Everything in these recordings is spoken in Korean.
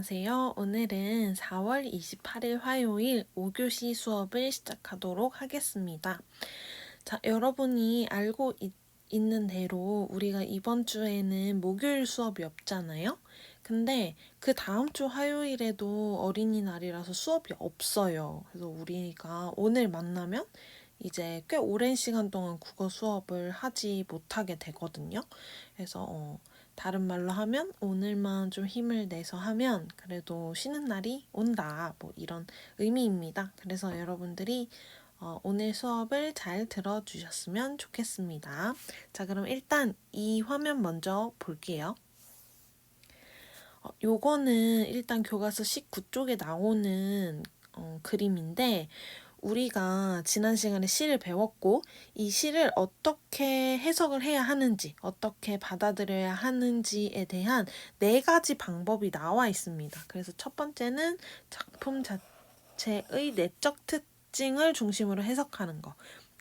안녕하세요. 오늘은 4월 28일 화요일 5교시 수업을 시작하도록 하겠습니다. 자, 여러분이 알고 있는 대로 우리가 이번 주에는 목요일 수업이 없잖아요. 근데 그 다음 주 화요일에도 어린이날이라서 수업이 없어요. 그래서 우리가 오늘 만나면 이제 꽤 오랜 시간 동안 국어 수업을 하지 못하게 되거든요. 그래서 다른 말로 하면 오늘만 좀 힘을 내서 하면 그래도 쉬는 날이 온다. 뭐 이런 의미입니다. 그래서 여러분들이 오늘 수업을 잘 들어주셨으면 좋겠습니다. 자, 그럼 일단 이 화면 먼저 볼게요. 요거는 일단 교과서 19쪽에 나오는 그림인데 우리가 지난 시간에 시를 배웠고 이 시를 어떻게 해석을 해야 하는지 어떻게 받아들여야 하는지에 대한 4가지 방법이 나와 있습니다. 그래서 첫 번째는 작품 자체의 내적 특징을 중심으로 해석하는 거,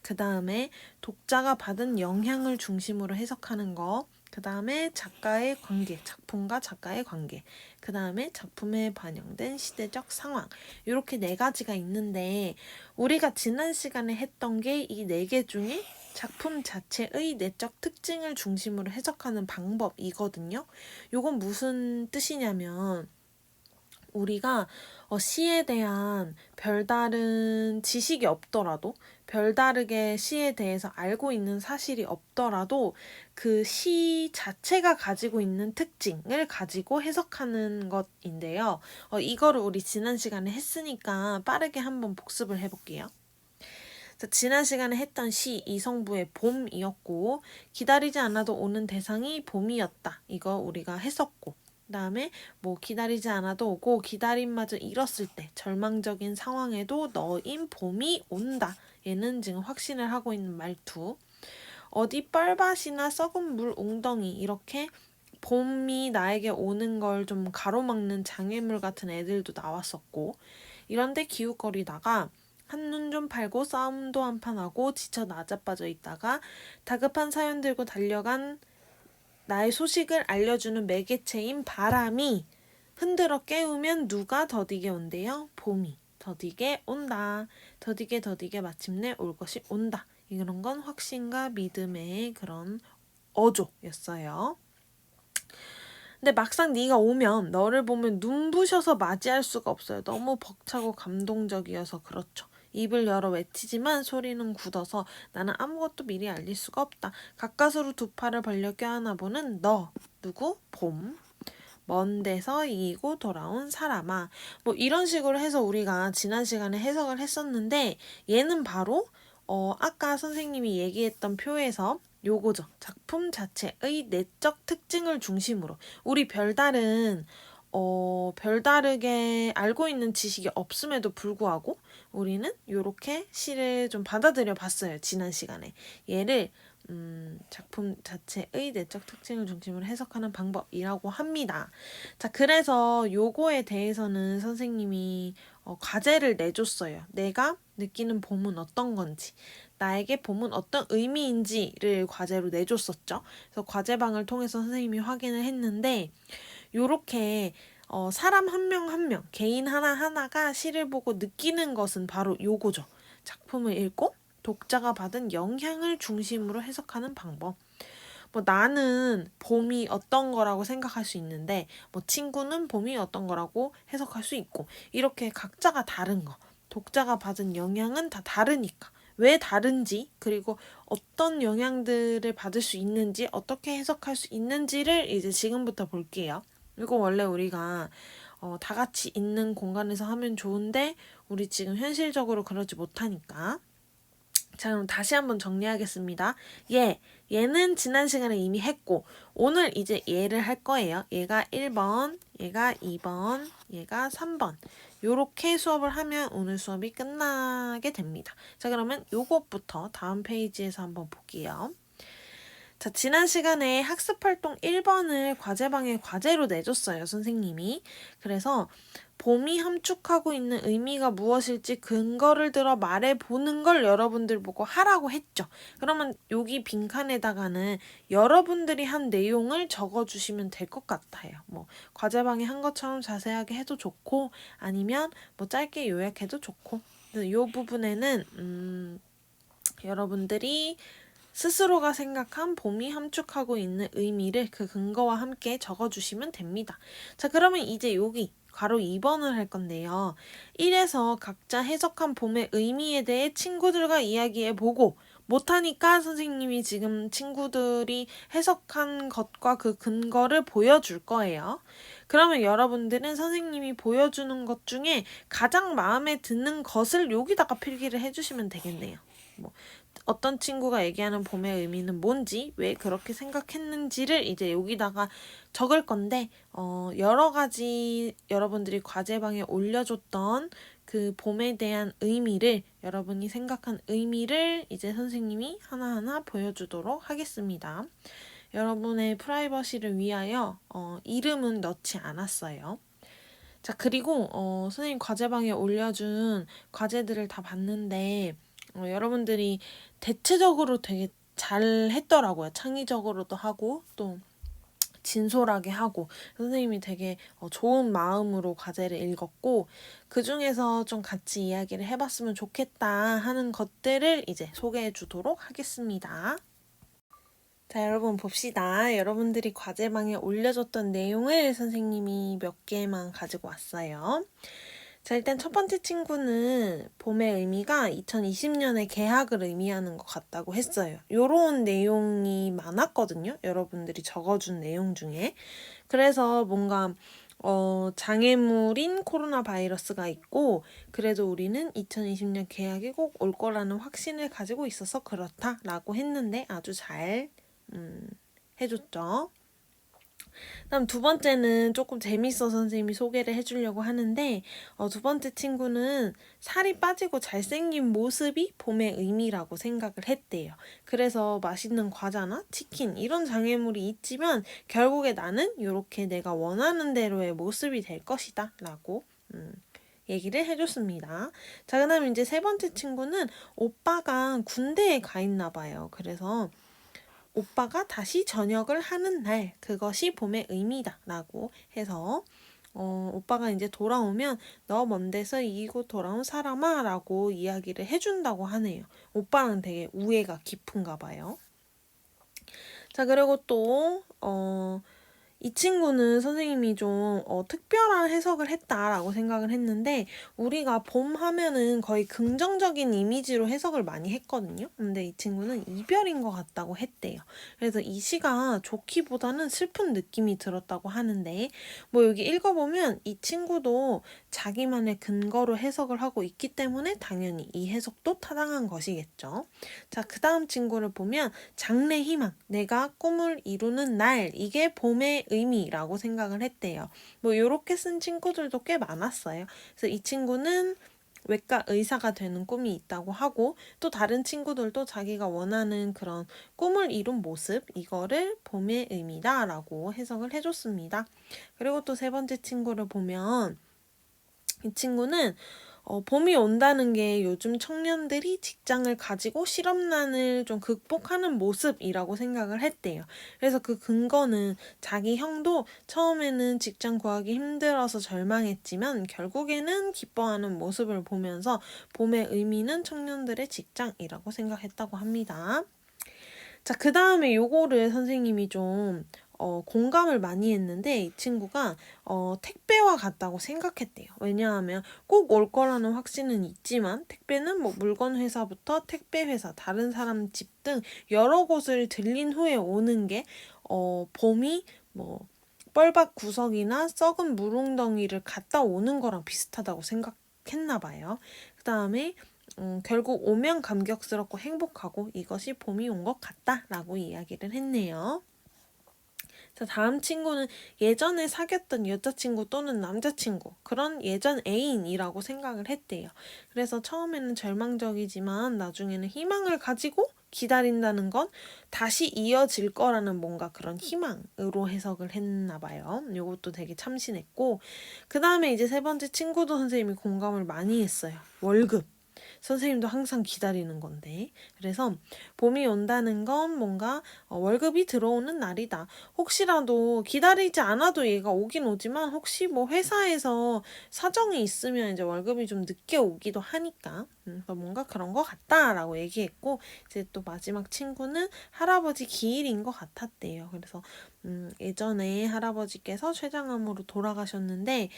그 다음에 독자가 받은 영향을 중심으로 해석하는 거, 그 다음에 작가의 관계, 작품과 작가의 관계, 그 다음에 작품에 반영된 시대적 상황, 이렇게 4가지가 있는데 우리가 지난 시간에 했던 게 이 4개 중에 작품 자체의 내적 특징을 중심으로 해석하는 방법이거든요. 이건 무슨 뜻이냐면 우리가 시에 대한 별다른 지식이 없더라도 별다르게 시에 대해서 알고 있는 사실이 없더라도 그 시 자체가 가지고 있는 특징을 가지고 해석하는 것인데요. 이거를 우리 지난 시간에 했으니까 빠르게 한번 복습을 해볼게요. 지난 시간에 했던 시 이성부의 봄이었고 기다리지 않아도 오는 대상이 봄이었다. 이거 우리가 했었고 그 다음에 뭐 기다리지 않아도 오고 기다림마저 잃었을 때 절망적인 상황에도 너인 봄이 온다. 얘는 지금 확신을 하고 있는 말투. 어디 뻘밭이나 썩은 물 웅덩이 이렇게 봄이 나에게 오는 걸 좀 가로막는 장애물 같은 애들도 나왔었고 이런데 기웃거리다가 한눈 좀 팔고 싸움도 한판 하고 지쳐 나자빠져 있다가 다급한 사연 들고 달려간 나의 소식을 알려주는 매개체인 바람이 흔들어 깨우면 누가 더디게 온대요? 봄이 더디게 온다. 더디게 마침내 올 것이 온다. 이런 건 확신과 믿음의 그런 어조였어요. 근데 막상 네가 오면 너를 보면 눈부셔서 맞이할 수가 없어요. 너무 벅차고 감동적이어서 그렇죠. 입을 열어 외치지만 소리는 굳어서 나는 아무것도 미리 알릴 수가 없다. 가까스로 두 팔을 벌려 껴안아 보는 너. 누구? 봄. 먼 데서 이기고 돌아온 사람아. 뭐 이런 식으로 해서 우리가 지난 시간에 해석을 했었는데 얘는 바로 아까 선생님이 얘기했던 표에서 요거죠. 작품 자체의 내적 특징을 중심으로 우리 별다르게 알고 있는 지식이 없음에도 불구하고 우리는 요렇게 시를 좀 받아들여 봤어요. 지난 시간에. 얘를 작품 자체의 내적 특징을 중심으로 해석하는 방법이라고 합니다. 자, 그래서 요거에 대해서는 선생님이 과제를 내줬어요. 내가 느끼는 봄은 어떤 건지, 나에게 봄은 어떤 의미인지를 과제로 내줬었죠. 그래서 과제방을 통해서 선생님이 확인을 했는데 요렇게 사람 한 명 한 명, 개인 하나하나가 시를 보고 느끼는 것은 바로 요거죠. 작품을 읽고 독자가 받은 영향을 중심으로 해석하는 방법. 뭐 나는 봄이 어떤 거라고 생각할 수 있는데 뭐 친구는 봄이 어떤 거라고 해석할 수 있고 이렇게 각자가 다른 거. 독자가 받은 영향은 다 다르니까. 왜 다른지 그리고 어떤 영향들을 받을 수 있는지 어떻게 해석할 수 있는지를 이제 지금부터 볼게요. 이거 원래 우리가 다 같이 있는 공간에서 하면 좋은데 우리 지금 현실적으로 그러지 못하니까 자, 그럼 다시 한번 정리하겠습니다. 얘는 지난 시간에 이미 했고 오늘 이제 얘를 할 거예요. 얘가 1번, 얘가 2번, 얘가 3번. 요렇게 수업을 하면 오늘 수업이 끝나게 됩니다. 자, 그러면 요것부터 다음 페이지에서 한번 볼게요. 자, 지난 시간에 학습활동 1번을 과제방에 과제로 내줬어요, 선생님이. 그래서 봄이 함축하고 있는 의미가 무엇일지 근거를 들어 말해보는 걸 여러분들 보고 하라고 했죠. 그러면 여기 빈칸에다가는 여러분들이 한 내용을 적어주시면 될 것 같아요. 뭐 과제방에 한 것처럼 자세하게 해도 좋고 아니면 뭐 짧게 요약해도 좋고 이 부분에는 여러분들이 스스로가 생각한 봄이 함축하고 있는 의미를 그 근거와 함께 적어주시면 됩니다. 자, 그러면 이제 여기 괄호 2번을 할 건데요. 1에서 각자 해석한 봄의 의미에 대해 친구들과 이야기해보고 못하니까 선생님이 지금 친구들이 해석한 것과 그 근거를 보여줄 거예요. 그러면 여러분들은 선생님이 보여주는 것 중에 가장 마음에 드는 것을 여기다가 필기를 해주시면 되겠네요. 뭐 어떤 친구가 얘기하는 봄의 의미는 뭔지, 왜 그렇게 생각했는지를 이제 여기다가 적을 건데, 여러 가지 여러분들이 과제방에 올려줬던 그 봄에 대한 의미를, 여러분이 생각한 의미를 이제 선생님이 하나하나 보여주도록 하겠습니다. 여러분의 프라이버시를 위하여 이름은 넣지 않았어요. 자, 그리고 선생님 과제방에 올려준 과제들을 다 봤는데 여러분들이 대체적으로 되게 잘 했더라고요. 창의적으로도 하고 또 진솔하게 하고 선생님이 되게 좋은 마음으로 과제를 읽었고 그 중에서 좀 같이 이야기를 해봤으면 좋겠다 하는 것들을 이제 소개해 주도록 하겠습니다. 자, 여러분 봅시다. 여러분들이 과제방에 올려줬던 내용을 선생님이 몇 개만 가지고 왔어요. 자, 일단 첫 번째 친구는 봄의 의미가 2020년의 개학을 의미하는 것 같다고 했어요. 요런 내용이 많았거든요. 여러분들이 적어준 내용 중에. 그래서 뭔가 장애물인 코로나 바이러스가 있고 그래도 우리는 2020년 개학이 꼭 올 거라는 확신을 가지고 있어서 그렇다라고 했는데 아주 잘 해줬죠. 그다음 두 번째는 조금 재밌어서 선생님이 소개를 해주려고 하는데 두 번째 친구는 살이 빠지고 잘생긴 모습이 봄의 의미라고 생각을 했대요. 그래서 맛있는 과자나 치킨 이런 장애물이 있지만 결국에 나는 이렇게 내가 원하는 대로의 모습이 될 것이다 라고 얘기를 해줬습니다. 자, 그다음 이제 세 번째 친구는 오빠가 군대에 가 있나 봐요. 그래서 오빠가 다시 전역을 하는 날, 그것이 봄의 의미다 라고 해서 오빠가 이제 돌아오면 너 먼 데서 이기고 돌아온 사람아 라고 이야기를 해준다고 하네요. 오빠랑 되게 우애가 깊은가 봐요. 자, 그리고 또 이 친구는 선생님이 좀 특별한 해석을 했다라고 생각을 했는데 우리가 봄 하면은 거의 긍정적인 이미지로 해석을 많이 했거든요. 근데 이 친구는 이별인 것 같다고 했대요. 그래서 이 시가 좋기보다는 슬픈 느낌이 들었다고 하는데 뭐 여기 읽어보면 이 친구도 자기만의 근거로 해석을 하고 있기 때문에 당연히 이 해석도 타당한 것이겠죠. 자, 그 다음 친구를 보면 장래 희망, 내가 꿈을 이루는 날, 이게 봄의 의미라고 생각을 했대요. 뭐 요렇게 쓴 친구들도 꽤 많았어요. 그래서 이 친구는 외과 의사가 되는 꿈이 있다고 하고 또 다른 친구들도 자기가 원하는 그런 꿈을 이룬 모습 이거를 봄의 의미다 라고 해석을 해줬습니다. 그리고 또 세 번째 친구를 보면 이 친구는 봄이 온다는 게 요즘 청년들이 직장을 가지고 실업난을 좀 극복하는 모습이라고 생각을 했대요. 그래서 그 근거는 자기 형도 처음에는 직장 구하기 힘들어서 절망했지만 결국에는 기뻐하는 모습을 보면서 봄의 의미는 청년들의 직장이라고 생각했다고 합니다. 자, 그 다음에 요거를 선생님이 좀 공감을 많이 했는데 이 친구가 택배와 같다고 생각했대요. 왜냐하면 꼭 올 거라는 확신은 있지만 택배는 뭐 물건 회사부터 택배 회사, 다른 사람 집 등 여러 곳을 들린 후에 오는 게 봄이 뭐 뻘밭 구석이나 썩은 물웅덩이를 갔다 오는 거랑 비슷하다고 생각했나 봐요. 그 다음에 결국 오면 감격스럽고 행복하고 이것이 봄이 온 것 같다라고 이야기를 했네요. 자, 다음 친구는 예전에 사귀었던 여자친구 또는 남자친구, 그런 예전 애인이라고 생각을 했대요. 그래서 처음에는 절망적이지만 나중에는 희망을 가지고 기다린다는 건 다시 이어질 거라는 뭔가 그런 희망으로 해석을 했나 봐요. 이것도 되게 참신했고, 그 다음에 이제 세 번째 친구도 선생님이 공감을 많이 했어요. 월급. 선생님도 항상 기다리는 건데. 그래서 봄이 온다는 건 뭔가 월급이 들어오는 날이다. 혹시라도 기다리지 않아도 얘가 오긴 오지만 혹시 뭐 회사에서 사정이 있으면 이제 월급이 좀 늦게 오기도 하니까 그래서 뭔가 그런 것 같다라고 얘기했고, 이제 또 마지막 친구는 할아버지 기일인 것 같았대요. 그래서 예전에 할아버지께서 췌장암으로 돌아가셨는데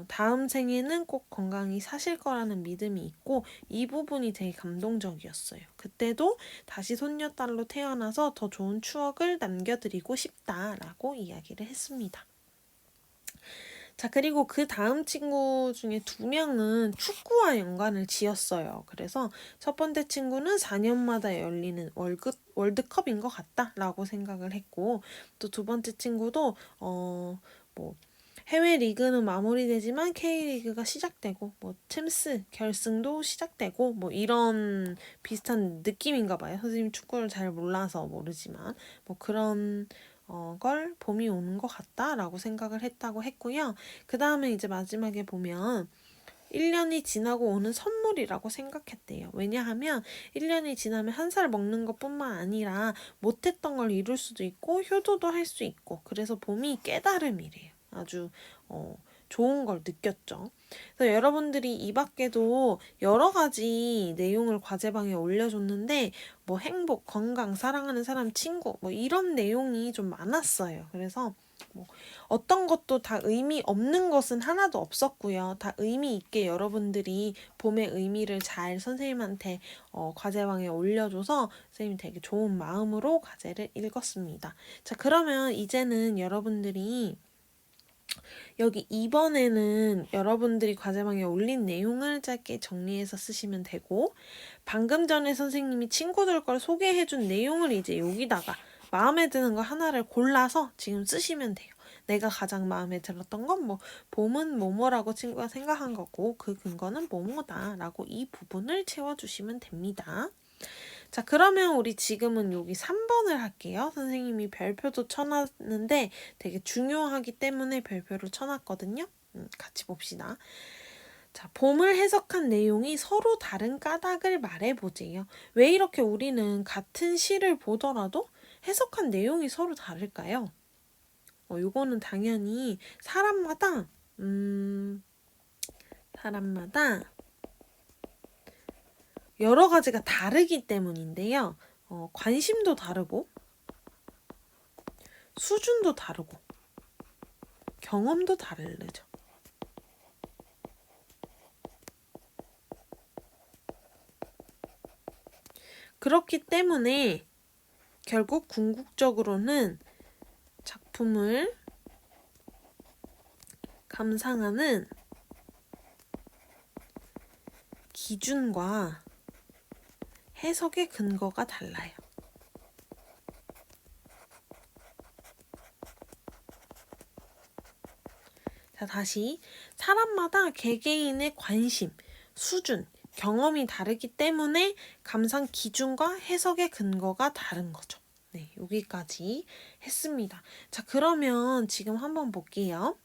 다음 생에는 꼭 건강히 사실 거라는 믿음이 있고, 이 부분이 되게 감동적이었어요. 그때도 다시 손녀딸로 태어나서 더 좋은 추억을 남겨드리고 싶다라고 이야기를 했습니다. 자, 그리고 그 다음 친구 중에 2명은 축구와 연관을 지었어요. 그래서 첫 번째 친구는 4년마다 열리는 월드컵인 것 같다라고 생각을 했고, 또 두 번째 친구도 뭐 해외 리그는 마무리되지만 K리그가 시작되고 뭐 챔스 결승도 시작되고 뭐 이런 비슷한 느낌인가 봐요. 선생님 축구를 잘 몰라서 모르지만 뭐 그런 걸 봄이 오는 것 같다라고 생각을 했다고 했고요. 그 다음에 이제 마지막에 보면 1년이 지나고 오는 선물이라고 생각했대요. 왜냐하면 1년이 지나면 한 살 먹는 것뿐만 아니라 못했던 걸 이룰 수도 있고 효도도 할 수 있고, 그래서 봄이 깨달음이래요. 아주 좋은 걸 느꼈죠. 그래서 여러분들이 이 밖에도 여러 가지 내용을 과제방에 올려줬는데 뭐 행복, 건강, 사랑하는 사람, 친구 뭐 이런 내용이 좀 많았어요. 그래서 뭐 어떤 것도 다 의미 없는 것은 하나도 없었고요. 다 의미 있게 여러분들이 봄의 의미를 잘 선생님한테 과제방에 올려줘서 선생님이 되게 좋은 마음으로 과제를 읽었습니다. 자, 그러면 이제는 여러분들이 여기 2번에는 여러분들이 과제방에 올린 내용을 짧게 정리해서 쓰시면 되고, 방금 전에 선생님이 친구들 걸 소개해준 내용을 이제 여기다가 마음에 드는 거 하나를 골라서 지금 쓰시면 돼요. 내가 가장 마음에 들었던 건 뭐 봄은 뭐뭐라고 친구가 생각한 거고 그 근거는 뭐뭐다라고 이 부분을 채워주시면 됩니다. 자, 그러면 우리 지금은 여기 3번을 할게요. 선생님이 별표도 쳐놨는데 되게 중요하기 때문에 별표를 쳐놨거든요. 같이 봅시다. 자, 봄을 해석한 내용이 서로 다른 까닭을 말해보재요. 왜 이렇게 우리는 같은 시를 보더라도 해석한 내용이 서로 다를까요? 요거는 당연히 사람마다 여러 가지가 다르기 때문인데요. 관심도 다르고, 수준도 다르고, 경험도 다르죠. 그렇기 때문에 결국 궁극적으로는 작품을 감상하는 기준과 해석의 근거가 달라요. 자, 다시 사람마다 개개인의 관심, 수준, 경험이 다르기 때문에 감상 기준과 해석의 근거가 다른 거죠. 네, 여기까지 했습니다. 자, 그러면 지금 한번 볼게요.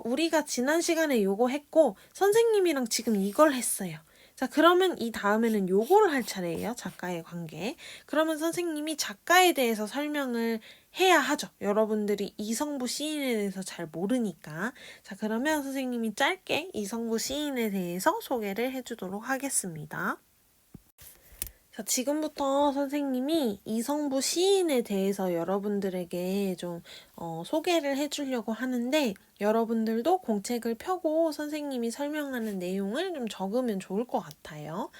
우리가 지난 시간에 요거 했고 선생님이랑 지금 이걸 했어요. 자, 그러면 이 다음에는 요거를 할 차례예요. 작가의 관계. 그러면 선생님이 작가에 대해서 설명을 해야 하죠. 여러분들이 이성부 시인에 대해서 잘 모르니까. 자, 그러면 선생님이 짧게 이성부 시인에 대해서 소개를 해주도록 하겠습니다. 자, 지금부터 선생님이 이성부 시인에 대해서 여러분들에게 좀 소개를 해주려고 하는데, 여러분들도 공책을 펴고 선생님이 설명하는 내용을 좀 적으면 좋을 것 같아요.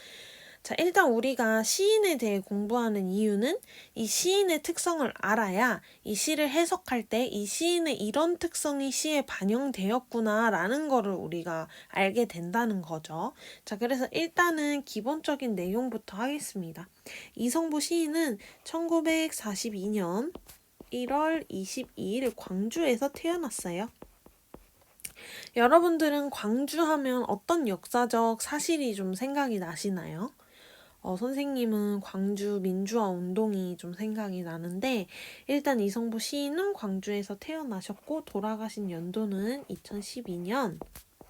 자, 일단 우리가 시인에 대해 공부하는 이유는 이 시인의 특성을 알아야 이 시를 해석할 때 이 시인의 이런 특성이 시에 반영되었구나 라는 거를 우리가 알게 된다는 거죠. 자, 그래서 일단은 기본적인 내용부터 하겠습니다. 이성부 시인은 1942년 1월 22일 광주에서 태어났어요. 여러분들은 광주 하면 어떤 역사적 사실이 좀 생각이 나시나요? 선생님은 광주 민주화 운동이 좀 생각이 나는데 일단 이성부 시인은 광주에서 태어나셨고 돌아가신 연도는 2012년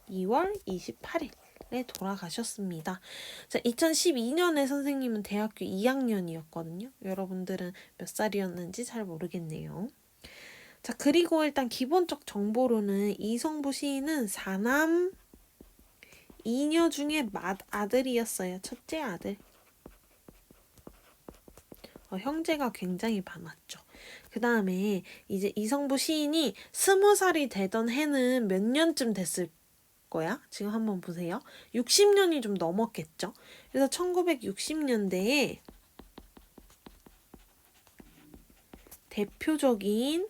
2월 28일에 돌아가셨습니다. 자, 2012년에 선생님은 대학교 2학년이었거든요. 여러분들은 몇 살이었는지 잘 모르겠네요. 자, 그리고 일단 기본적 정보로는 이성부 시인은 4남 2녀 중에 맏아들이었어요. 첫째 아들. 형제가 굉장히 많았죠. 그 다음에 이제 이성부 시인이 20살이 되던 해는 몇 년쯤 됐을 거야? 지금 한번 보세요. 60년이 좀 넘었겠죠. 그래서 1960년대에 대표적인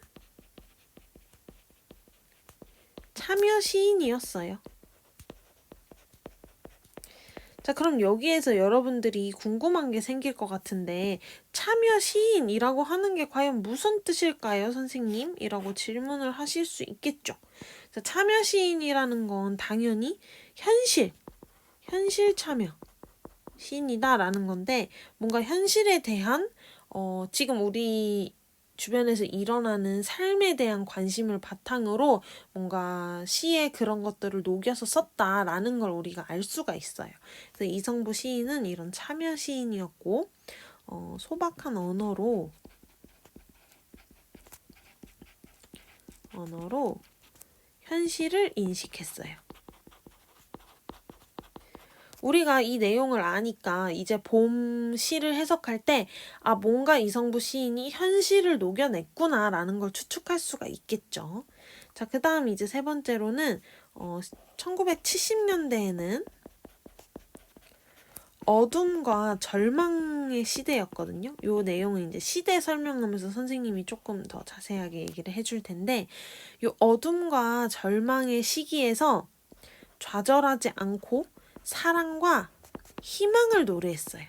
참여 시인이었어요. 자, 그럼 여기에서 여러분들이 궁금한 게 생길 것 같은데 참여 시인이라고 하는 게 과연 무슨 뜻일까요, 선생님? 이라고 질문을 하실 수 있겠죠. 자, 참여 시인이라는 건 당연히 현실 참여 시인이다라는 건데 뭔가 현실에 대한 지금 우리 주변에서 일어나는 삶에 대한 관심을 바탕으로 뭔가 시에 그런 것들을 녹여서 썼다라는 걸 우리가 알 수가 있어요. 그래서 이성부 시인은 이런 참여 시인이었고 소박한 언어로 현실을 인식했어요. 우리가 이 내용을 아니까 이제 봄 시를 해석할 때 뭔가 이성부 시인이 현실을 녹여냈구나 라는 걸 추측할 수가 있겠죠. 자, 그 다음 이제 세 번째로는 1970년대에는 어둠과 절망의 시대였거든요. 요 내용은 이제 시대 설명하면서 선생님이 조금 더 자세하게 얘기를 해줄 텐데 요 어둠과 절망의 시기에서 좌절하지 않고 사랑과 희망을 노래했어요.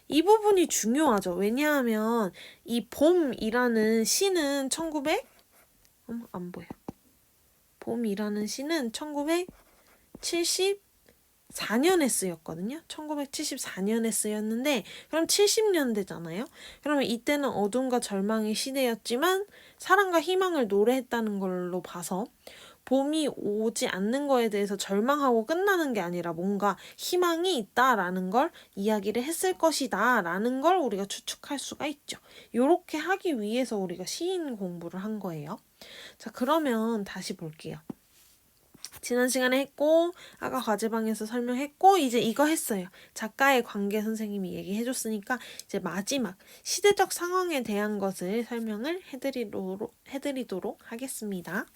이 부분이 중요하죠. 왜냐하면 이 봄이라는 시는 안 보여. 봄이라는 시는 1974년에 쓰였거든요. 1974년에 쓰였는데 그럼 70년대잖아요. 그러면 이때는 어둠과 절망의 시대였지만 사랑과 희망을 노래했다는 걸로 봐서 봄이 오지 않는 거에 대해서 절망하고 끝나는 게 아니라 뭔가 희망이 있다라는 걸 이야기를 했을 것이다 라는 걸 우리가 추측할 수가 있죠. 이렇게 하기 위해서 우리가 시인 공부를 한 거예요. 자, 그러면 다시 볼게요. 지난 시간에 했고 아까 과제방에서 설명했고 이제 이거 했어요. 작가의 관계 선생님이 얘기해줬으니까 이제 마지막 시대적 상황에 대한 것을 설명을 해드리도록 하겠습니다.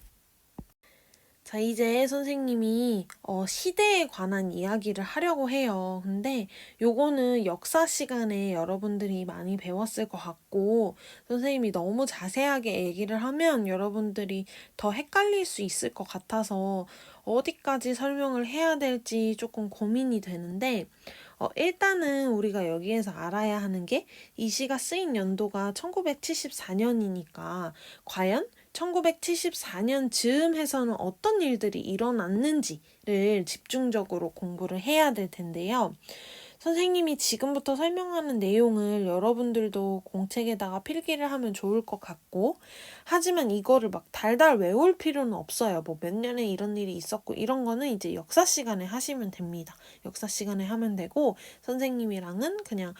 자, 이제 선생님이 시대에 관한 이야기를 하려고 해요. 근데 요거는 역사 시간에 여러분들이 많이 배웠을 것 같고 선생님이 너무 자세하게 얘기를 하면 여러분들이 더 헷갈릴 수 있을 것 같아서 어디까지 설명을 해야 될지 조금 고민이 되는데 일단은 우리가 여기에서 알아야 하는 게 이 시가 쓰인 연도가 1974년이니까 과연 1974년 즈음해서는 어떤 일들이 일어났는지를 집중적으로 공부를 해야 될 텐데요. 선생님이 지금부터 설명하는 내용을 여러분들도 공책에다가 필기를 하면 좋을 것 같고 하지만 이거를 막 달달 외울 필요는 없어요. 뭐 몇 년에 이런 일이 있었고 이런 거는 이제 역사 시간에 하시면 됩니다. 역사 시간에 하면 되고 선생님이랑은 그냥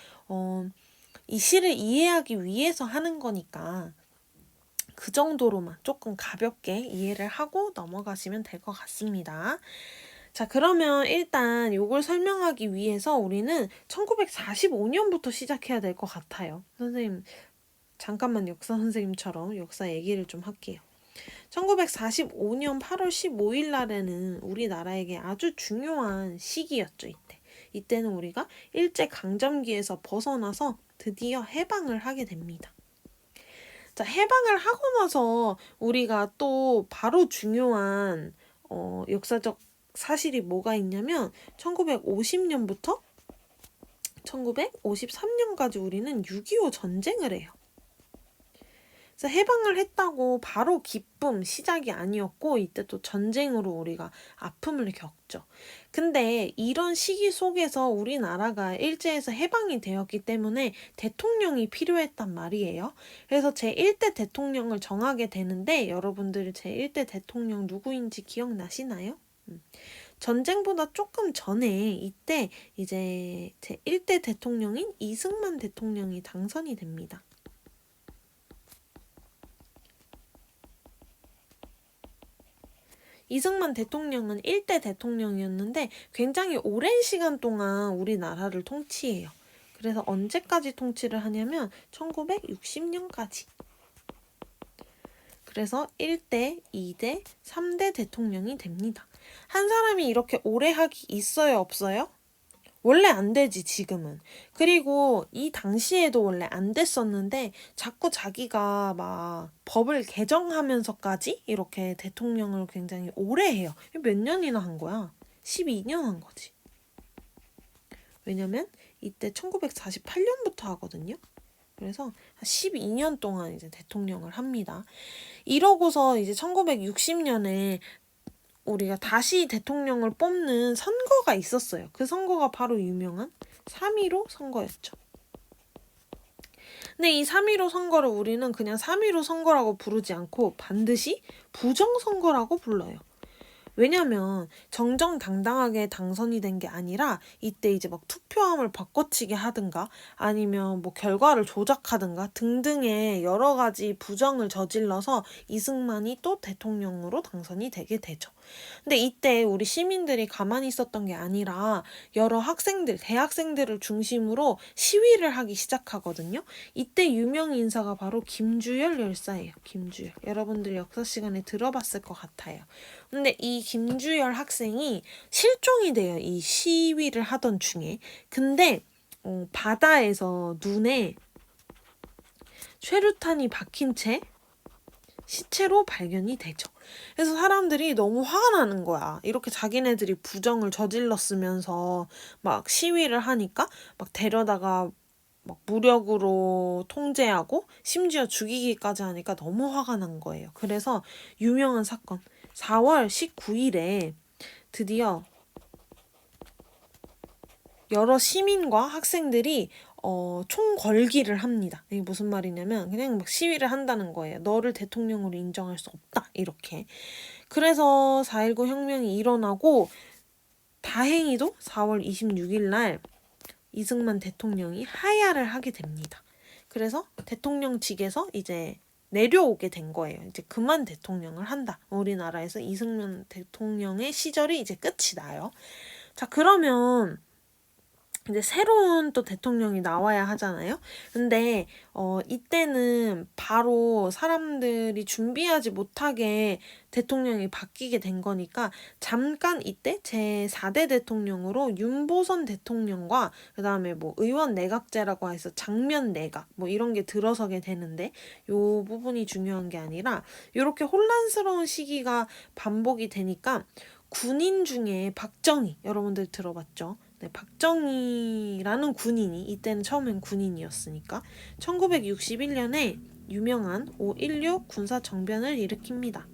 이 시를 이해하기 위해서 하는 거니까 그 정도로만 조금 가볍게 이해를 하고 넘어가시면 될 것 같습니다. 자, 그러면 일단 이걸 설명하기 위해서 우리는 1945년부터 시작해야 될 것 같아요. 선생님, 잠깐만 역사 선생님처럼 역사 얘기를 좀 할게요. 1945년 8월 15일 날에는 우리나라에게 아주 중요한 시기였죠, 이때. 이때는 우리가 일제강점기에서 벗어나서 드디어 해방을 하게 됩니다. 자, 해방을 하고 나서 우리가 또 바로 중요한 역사적 사실이 뭐가 있냐면 1950년부터 1953년까지 우리는 6.25 전쟁을 해요. 그래서 해방을 했다고 바로 기쁨 시작이 아니었고 이때 또 전쟁으로 우리가 아픔을 겪죠. 근데 이런 시기 속에서 우리나라가 일제에서 해방이 되었기 때문에 대통령이 필요했단 말이에요. 그래서 제1대 대통령을 정하게 되는데 여러분들 제1대 대통령 누구인지 기억나시나요? 전쟁보다 조금 전에 이때 이제 제1대 대통령인 이승만 대통령이 당선이 됩니다. 이승만 대통령은 1대 대통령이었는데 굉장히 오랜 시간 동안 우리나라를 통치해요. 그래서 언제까지 통치를 하냐면 1960년까지. 그래서 1대, 2대, 3대 대통령이 됩니다. 한 사람이 이렇게 오래 하기 있어요, 없어요? 원래 안 되지, 지금은. 그리고 이 당시에도 원래 안 됐었는데 자꾸 자기가 막 법을 개정하면서까지 이렇게 대통령을 굉장히 오래 해요. 몇 년이나 한 거야? 12년 한 거지. 왜냐면 이때 1948년부터 하거든요. 그래서 12년 동안 이제 대통령을 합니다. 이러고서 이제 1960년에 우리가 다시 대통령을 뽑는 선거가 있었어요. 그 선거가 바로 유명한 3.15 선거였죠. 근데 이 3.15 선거를 우리는 그냥 3.15 선거라고 부르지 않고 반드시 부정선거라고 불러요. 왜냐면 정정당당하게 당선이 된 게 아니라 이때 이제 막 투표함을 바꿔치기 하든가 아니면 뭐 결과를 조작하든가 등등의 여러 가지 부정을 저질러서 이승만이 또 대통령으로 당선이 되게 되죠. 근데 이때 우리 시민들이 가만히 있었던 게 아니라 여러 학생들, 대학생들을 중심으로 시위를 하기 시작하거든요. 이때 유명 인사가 바로 김주열 열사예요. 김주열. 여러분들 역사 시간에 들어봤을 것 같아요. 근데 이 김주열 학생이 실종이 돼요. 이 시위를 하던 중에. 근데 바다에서 눈에 최루탄이 박힌 채 시체로 발견이 되죠. 그래서 사람들이 너무 화가 나는 거야. 이렇게 자기네들이 부정을 저질렀으면서 막 시위를 하니까 막 데려다가 막 무력으로 통제하고 심지어 죽이기까지 하니까 너무 화가 난 거예요. 그래서 유명한 사건 4월 19일에 드디어 여러 시민과 학생들이 총걸기를 합니다. 이게 무슨 말이냐면 그냥 막 시위를 한다는 거예요. 너를 대통령으로 인정할 수 없다. 이렇게. 그래서 4.19 혁명이 일어나고 다행히도 4월 26일 날 이승만 대통령이 하야를 하게 됩니다. 그래서 대통령직에서 이제 내려오게 된 거예요. 이제 그만 대통령을 한다. 우리나라에서 이승만 대통령의 시절이 이제 끝이 나요. 자, 그러면 이제 새로운 또 대통령이 나와야 하잖아요. 근데 이때는 바로 사람들이 준비하지 못하게 대통령이 바뀌게 된 거니까 잠깐 이때 제4대 대통령으로 윤보선 대통령과 그다음에 뭐 의원 내각제라고 해서 장면 내각 뭐 이런 게 들어서게 되는데 요 부분이 중요한 게 아니라 이렇게 혼란스러운 시기가 반복이 되니까 군인 중에 박정희 여러분들 들어봤죠? 네, 박정희라는 군인이 이때는 처음엔 군인이었으니까 1961년에 유명한 5.16 군사정변을 일으킵니다.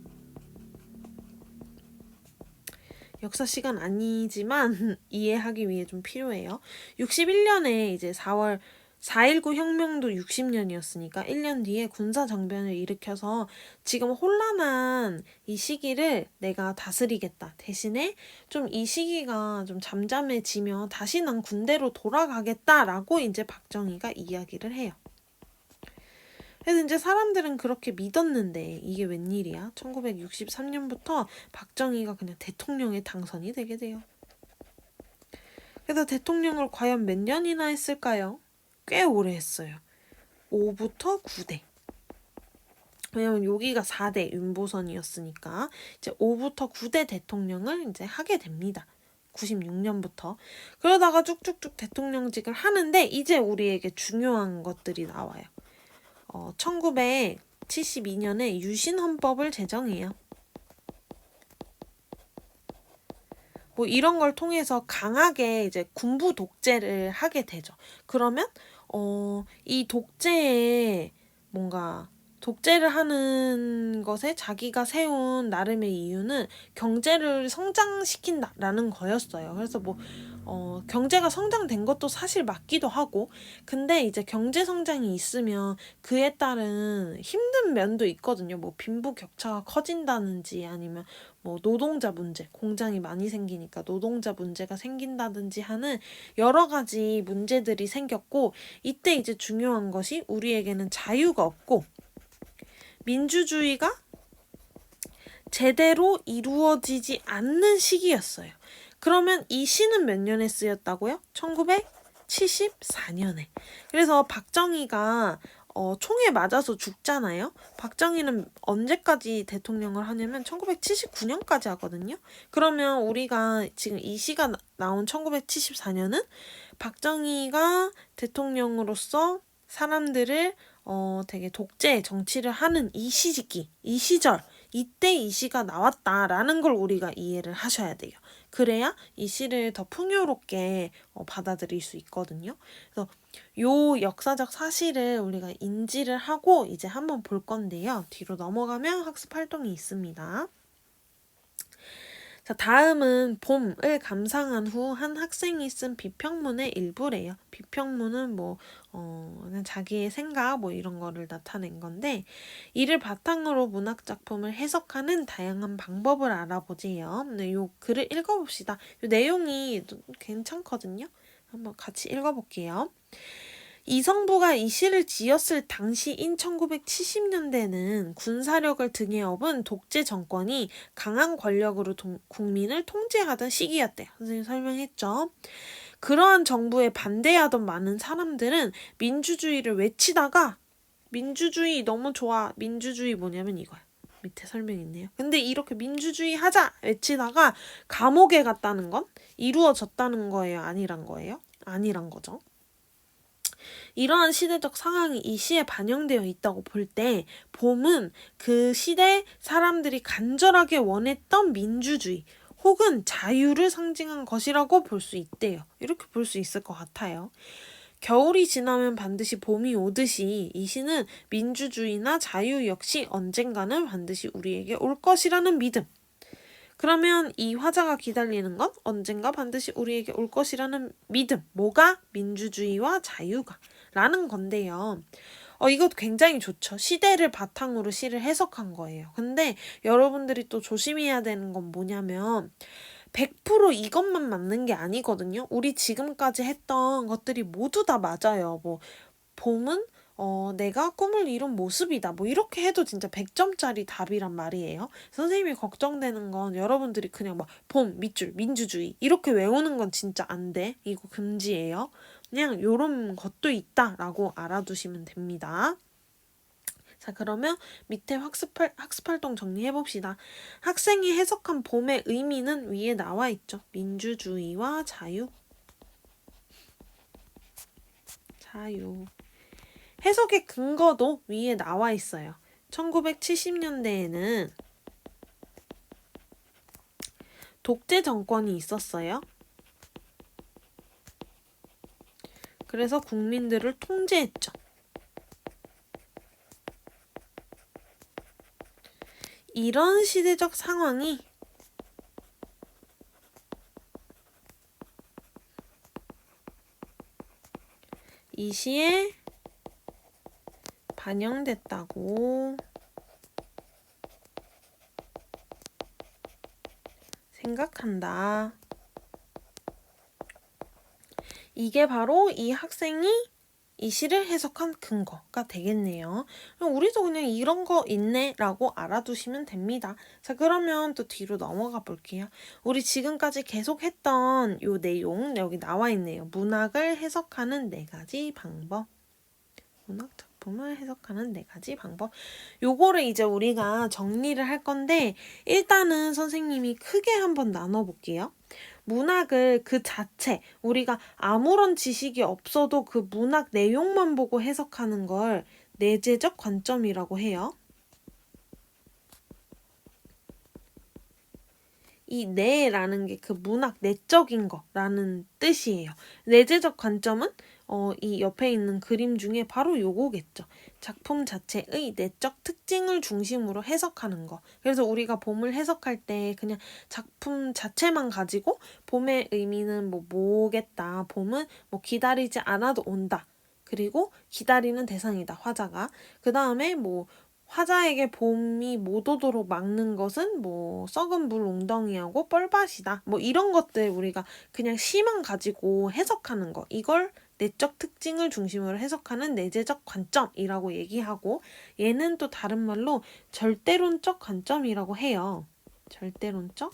역사 시간 아니지만 이해하기 위해 좀 필요해요. 61년에 이제 4.19 혁명도 60년이었으니까 1년 뒤에 군사정변을 일으켜서 지금 혼란한 이 시기를 내가 다스리겠다. 대신에 좀 이 시기가 좀 잠잠해지면 다시 난 군대로 돌아가겠다라고 이제 박정희가 이야기를 해요. 그래서 이제 사람들은 그렇게 믿었는데 이게 웬일이야? 1963년부터 박정희가 그냥 대통령에 당선이 되게 돼요. 그래서 대통령을 과연 몇 년이나 했을까요? 꽤 오래 했어요. 5부터 9대. 왜냐면 여기가 4대 윤보선이었으니까 이제 5부터 9대 대통령을 이제 하게 됩니다. 96년부터. 그러다가 쭉쭉쭉 대통령직을 하는데 이제 우리에게 중요한 것들이 나와요. 1972년에 유신헌법을 제정해요. 뭐 이런 걸 통해서 강하게 이제 군부 독재를 하게 되죠. 그러면 이 독재에 뭔가 독재를 하는 것에 자기가 세운 나름의 이유는 경제를 성장시킨다라는 거였어요. 그래서 경제가 성장된 것도 사실 맞기도 하고, 근데 이제 경제 성장이 있으면 그에 따른 힘든 면도 있거든요. 빈부격차가 커진다든지 아니면 노동자 문제, 공장이 많이 생기니까 노동자 문제가 생긴다든지 하는 여러 가지 문제들이 생겼고, 이때 이제 중요한 것이 우리에게는 자유가 없고 민주주의가 제대로 이루어지지 않는 시기였어요. 그러면 이 시는 몇 년에 쓰였다고요? 1974년에. 그래서 박정희가 총에 맞아서 죽잖아요. 박정희는 언제까지 대통령을 하냐면 1979년까지 하거든요. 그러면 우리가 지금 이 시가 나온 1974년은 박정희가 대통령으로서 사람들을 되게 독재 정치를 하는 이 시기, 이 시절, 이때 이 시가 나왔다라는 걸 우리가 이해를 하셔야 돼요. 그래야 이 시를 더 풍요롭게 받아들일 수 있거든요. 그래서 요 역사적 사실을 우리가 인지를 하고 이제 한번 볼 건데요. 뒤로 넘어가면 학습 활동이 있습니다. 자, 다음은 봄을 감상한 후 한 학생이 쓴 비평문의 일부래요. 비평문은 그냥 자기의 생각 이런 거를 나타낸 건데, 이를 바탕으로 문학 작품을 해석하는 다양한 방법을 알아보지요. 네, 요 글을 읽어봅시다. 요 내용이 괜찮거든요. 한번 같이 읽어볼게요. 이성부가 이 시를 지었을 당시인 1970년대는 군사력을 등에 업은 독재 정권이 강한 권력으로 국민을 통제하던 시기였대요. 선생님 설명했죠. 그러한 정부에 반대하던 많은 사람들은 민주주의를 외치다가 민주주의 너무 좋아. 민주주의 뭐냐면 이거야. 밑에 설명이 있네요. 근데 이렇게 민주주의 하자 외치다가 감옥에 갔다는 건 이루어졌다는 거예요? 아니란 거예요? 아니란 거죠. 이러한 시대적 상황이 이 시에 반영되어 있다고 볼 때 봄은 그 시대 사람들이 간절하게 원했던 민주주의 혹은 자유를 상징한 것이라고 볼 수 있대요. 이렇게 볼 수 있을 것 같아요. 겨울이 지나면 반드시 봄이 오듯이 이 시는 민주주의나 자유 역시 언젠가는 반드시 우리에게 올 것이라는 믿음. 그러면 이 화자가 기다리는 건 언젠가 반드시 우리에게 올 것이라는 믿음. 뭐가? 민주주의와 자유가. 라는 건데요. 이거 굉장히 좋죠. 시대를 바탕으로 시를 해석한 거예요. 근데 여러분들이 또 조심해야 되는 건 뭐냐면 100% 이것만 맞는 게 아니거든요. 우리 지금까지 했던 것들이 모두 다 맞아요. 봄은 내가 꿈을 이룬 모습이다. 이렇게 해도 진짜 100점짜리 답이란 말이에요. 선생님이 걱정되는 건 여러분들이 그냥 봄, 밑줄, 민주주의 이렇게 외우는 건 진짜 안 돼. 이거 금지예요. 그냥 요런 것도 있다라고 알아두시면 됩니다. 자, 그러면 밑에 학습활동 정리해봅시다. 학생이 해석한 봄의 의미는 위에 나와 있죠. 민주주의와 자유. 자유. 해석의 근거도 위에 나와 있어요. 1970년대에는 독재 정권이 있었어요. 그래서 국민들을 통제했죠. 이런 시대적 상황이 이 시에 반영됐다고 생각한다. 이게 바로 이 학생이 이 시를 해석한 근거가 되겠네요. 우리도 그냥 이런 거 있네 라고 알아두시면 됩니다. 자, 그러면 또 뒤로 넘어가 볼게요. 우리 지금까지 계속 했던 요 내용 여기 나와 있네요. 문학을 해석하는 4가지 방법. 문학 작품을 해석하는 4가지 방법. 요거를 이제 우리가 정리를 할 건데 일단은 선생님이 크게 한번 나눠볼게요. 문학을 그 자체 우리가 아무런 지식이 없어도 그 문학 내용만 보고 해석하는 걸 내재적 관점이라고 해요. 이 내라는 게 그 문학 내적인 거라는 뜻이에요. 내재적 관점은 이 옆에 있는 그림 중에 바로 요거겠죠. 작품 자체의 내적 특징을 중심으로 해석하는 거. 그래서 우리가 봄을 해석할 때 그냥 작품 자체만 가지고 봄의 의미는 뭐겠다. 봄은 뭐 기다리지 않아도 온다. 그리고 기다리는 대상이다. 화자가. 그 다음에 뭐 화자에게 봄이 못 오도록 막는 것은 뭐 썩은 물 웅덩이하고 뻘밭이다. 뭐 이런 것들 우리가 그냥 시만 가지고 해석하는 거. 이걸 내적 특징을 중심으로 해석하는 내재적 관점이라고 얘기하고, 얘는 또 다른 말로 절대론적 관점이라고 해요. 절대론적?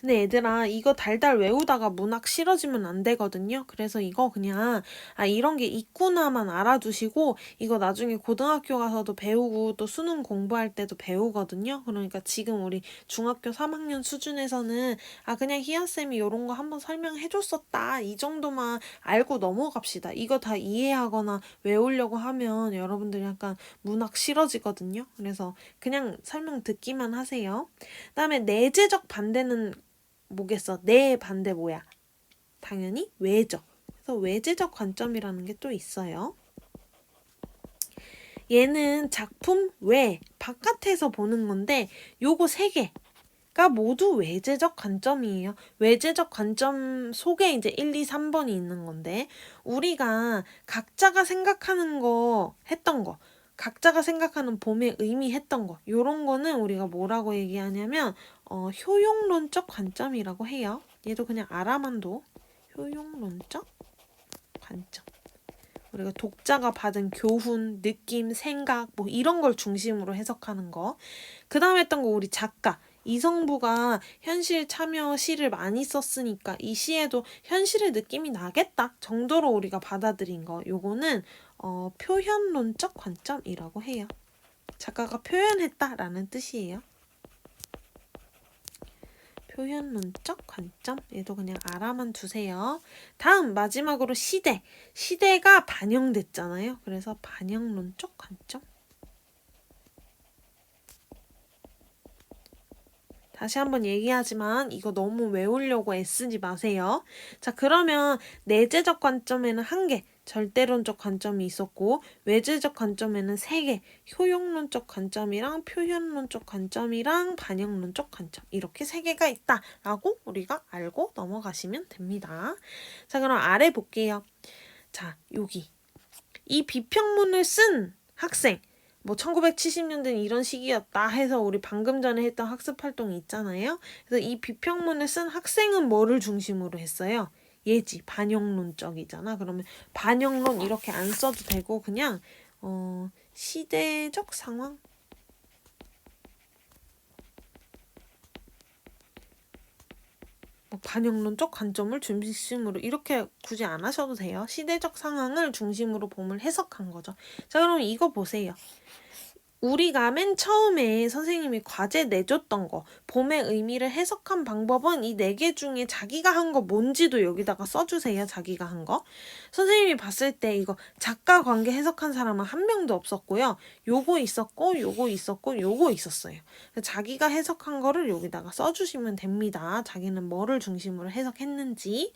근데 얘들아, 이거 달달 외우다가 문학 싫어지면 안 되거든요. 그래서 이거 그냥 이런 게 있구나만 알아두시고, 이거 나중에 고등학교 가서도 배우고 또 수능 공부할 때도 배우거든요. 그러니까 지금 우리 중학교 3학년 수준에서는 그냥 희연쌤이 이런 거 한번 설명해줬었다, 이 정도만 알고 넘어갑시다. 이거 다 이해하거나 외우려고 하면 여러분들이 약간 문학 싫어지거든요. 그래서 그냥 설명 듣기만 하세요. 그다음에 내재적 반대는 뭐겠어? 내 반대 뭐야? 당연히 외적. 그래서 외재적 관점이라는 게 또 있어요. 얘는 작품 외, 바깥에서 보는 건데 요거 세 개가 모두 외재적 관점이에요. 외재적 관점 속에 이제 1, 2, 3번이 있는 건데, 우리가 각자가 생각하는 거 했던 거, 각자가 생각하는 봄의 의미 했던 거, 요런 거는 우리가 뭐라고 얘기하냐면 효용론적 관점이라고 해요. 얘도 그냥 알아만 둬. 효용론적 관점. 우리가 독자가 받은 교훈, 느낌, 생각 뭐 이런 걸 중심으로 해석하는 거. 그 다음에 했던 거 우리 작가. 이성부가 현실 참여 시를 많이 썼으니까 이 시에도 현실의 느낌이 나겠다 정도로 우리가 받아들인 거. 요거는 표현론적 관점이라고 해요. 작가가 표현했다라는 뜻이에요. 표현론적 관점. 얘도 그냥 알아만 두세요. 다음 마지막으로 시대. 시대가 반영됐잖아요. 그래서 반영론적 관점. 다시 한번 얘기하지만 이거 너무 외우려고 애쓰지 마세요. 자, 그러면 내재적 관점에는 1개, 절대론적 관점이 있었고, 외재적 관점에는 3개, 효용론적 관점이랑 표현론적 관점이랑 반영론적 관점, 이렇게 3개가 있다라고 우리가 알고 넘어가시면 됩니다. 자, 그럼 아래 볼게요. 자, 여기 이 비평문을 쓴 학생, 뭐 1970년대는 이런 시기였다 해서 우리 방금 전에 했던 학습 활동이 있잖아요. 그래서 이 비평문을 쓴 학생은 뭐를 중심으로 했어요? 예지, 반영론적이잖아. 그러면 반영론 이렇게 안 써도 되고 그냥 시대적 상황? 반영론적 관점을 중심으로 이렇게 굳이 안 하셔도 돼요. 시대적 상황을 중심으로 봄을 해석한 거죠. 자, 그럼 이거 보세요. 우리가 맨 처음에 선생님이 과제 내줬던 거, 봄의 의미를 해석한 방법은 이 4개 중에 자기가 한 거 뭔지도 여기다가 써주세요. 자기가 한 거. 선생님이 봤을 때 이거 작가 관계 해석한 사람은 한 명도 없었고요. 요거 있었고 요거 있었고 요거 있었어요. 자기가 해석한 거를 여기다가 써주시면 됩니다. 자기는 뭐를 중심으로 해석했는지.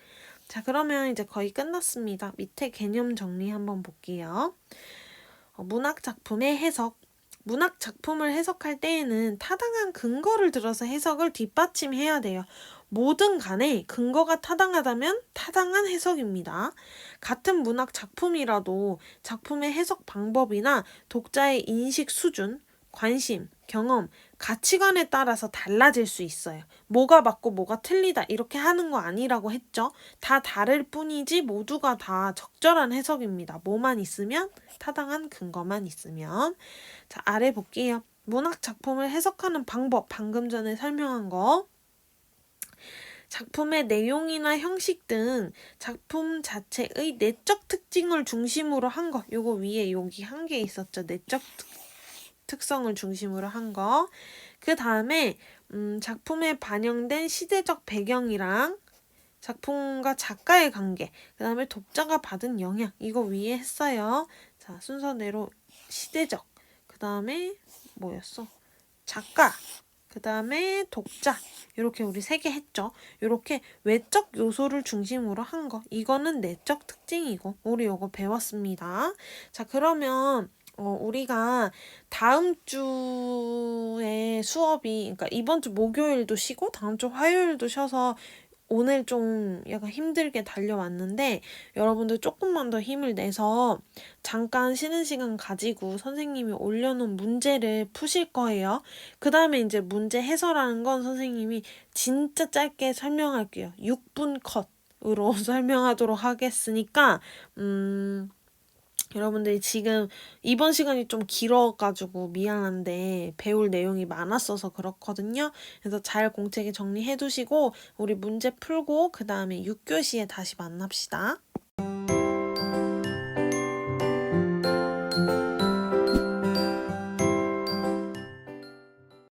자, 그러면 이제 거의 끝났습니다. 밑에 개념 정리 한번 볼게요. 문학 작품의 해석. 문학 작품을 해석할 때에는 타당한 근거를 들어서 해석을 뒷받침해야 돼요. 뭐든 간에 근거가 타당하다면 타당한 해석입니다. 같은 문학 작품이라도 작품의 해석 방법이나 독자의 인식 수준, 관심, 경험, 가치관에 따라서 달라질 수 있어요. 뭐가 맞고 뭐가 틀리다 이렇게 하는 거 아니라고 했죠. 다 다를 뿐이지 모두가 다 적절한 해석입니다. 뭐만 있으면? 타당한 근거만 있으면. 자, 아래 볼게요. 문학 작품을 해석하는 방법, 방금 전에 설명한 거. 작품의 내용이나 형식 등 작품 자체의 내적 특징을 중심으로 한 거. 요거 위에 여기 한 개 있었죠. 내적 특성을 중심으로 한 거. 그 다음에 작품에 반영된 시대적 배경이랑 작품과 작가의 관계, 그 다음에 독자가 받은 영향, 이거 위에 했어요. 자, 순서대로 시대적, 그 다음에 뭐였어? 작가, 그 다음에 독자. 이렇게 우리 3개 했죠. 이렇게 외적 요소를 중심으로 한 거. 이거는 내적 특징이고 우리 요거 배웠습니다. 자, 그러면 우리가 다음 주에 수업이, 그러니까 이번 주 목요일도 쉬고 다음 주 화요일도 쉬어서 오늘 좀 약간 힘들게 달려왔는데 여러분들 조금만 더 힘을 내서 잠깐 쉬는 시간 가지고 선생님이 올려놓은 문제를 푸실 거예요. 그 다음에 이제 문제 해설하는 건 선생님이 진짜 짧게 설명할게요. 6분 컷으로 설명하도록 하겠으니까 여러분들이 지금 이번 시간이 좀 길어가지고 미안한데 배울 내용이 많았어서 그렇거든요. 그래서 잘 공책에 정리해 두시고 우리 문제 풀고 그 다음에 6교시에 다시 만납시다.